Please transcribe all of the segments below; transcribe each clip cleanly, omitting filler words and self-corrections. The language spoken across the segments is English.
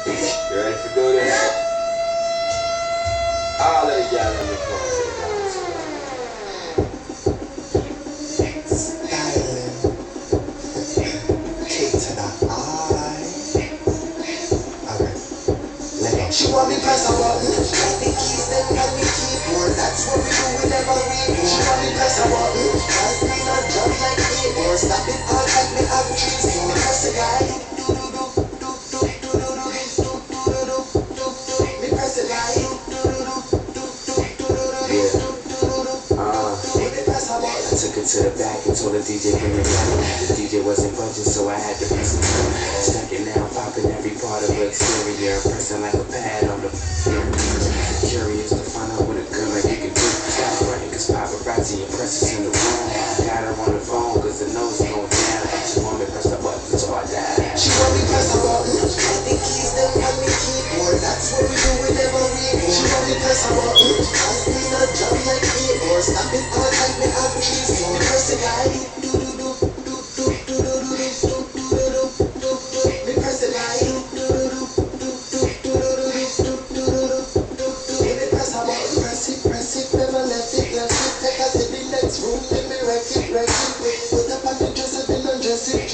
You ready to do this? All of the y'all in the car say dance. Styling, K to the I. Alright, let go. She want me press a button, like the keys them on me keyboard. That's what we do whenever we go. She want me press a button, cause me not jump like keyboard. Stop it all like me have trees. So me press a guy, me press a guy. I took it to the back and told the DJ bring it back. The DJ wasn't budging, so I had to press it. Stuck it now, popping every part of her exterior, pressing like a pad on the curious to find out what a girl like you can do. Stop running, cause paparazzi and presses in the room. Got her on the phone, cause the nose is going down. She want me press the button, so I died. She want me press the button, like the keys them on me keyboard. That's what we do whenever we go. She want me press the button, cause me not jump like keyboard. Stop it all like me have trees. So me press the guy, me press the guy. Baby press a button, press it, never let it, let it. Take us to the next room, let me wreck it. Put up on the dresser, then undress it.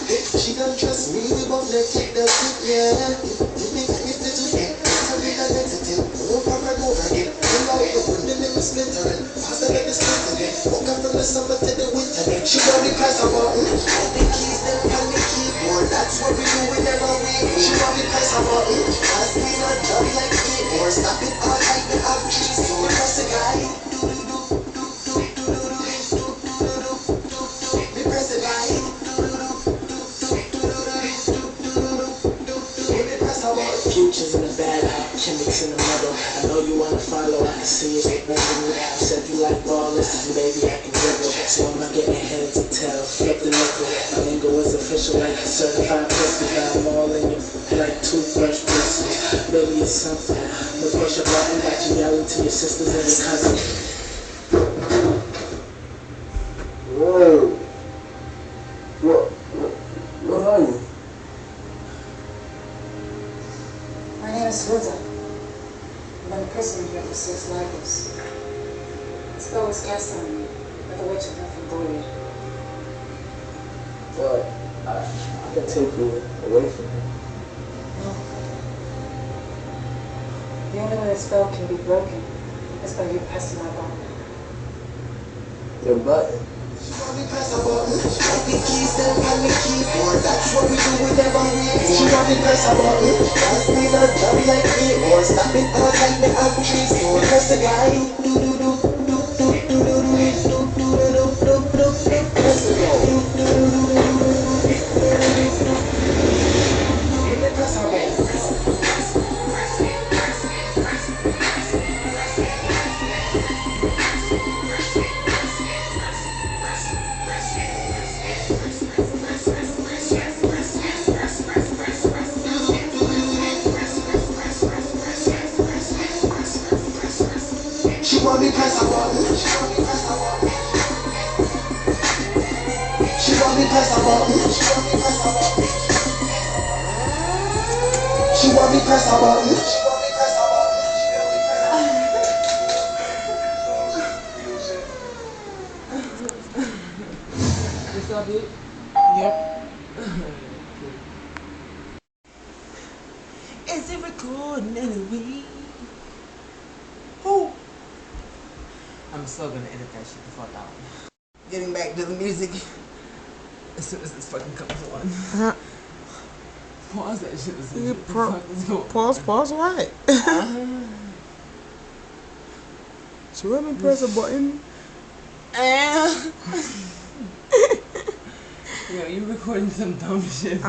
If she don't trust me, we both let it, that's it, yeah. Give me little bit, tell me that next thing. Over and over again, pull out the window, let me splintering. Faster than the splintering. Woke up from the summer to the winter. She want me press a button, like the keys them on the keyboard. That's what we do whenever we go. She want me press a button, cause me not jump like keyboard. Stop it all like me have trees. So me press the guy, me press the guy. Futures in the bad, chemics in the middle. I know you wanna follow, I can see it. Moving it out, said you like ballers, and baby I can dribble. So I'm not getting head to tail, flip the nickel. My lingo is official like a certified pussy. I'm all in you like toothbrush bristles. Baby it's something. No push a button, got you yelling to your sisters and your cousins. Whoa. What are you? My name is Ruta. I've been in prison here for 6 lives. The spell was cast on me, but the witch has nothing voided. But I can take you away from me. No. The only way the spell can be broken is by you pressing my button. Your button? She want me press a button, like the keys them on the keyboard. That's what we do whenever we go. She want me press a button, cause me not jump like keyboard. Stop it all like me have trees. So me press the guy, press the guy. Me press a button. She want me press a button. She want me press a button. She want me press a button. This all it? Yep. Is it recording anyway? Who? I'm still gonna edit that shit the fuck out. Getting back to the music. As soon as this fucking comes on. Pause that shit. As soon as the fuck is going. Pause what? So let me press a button. Yo, you recording some dumb shit.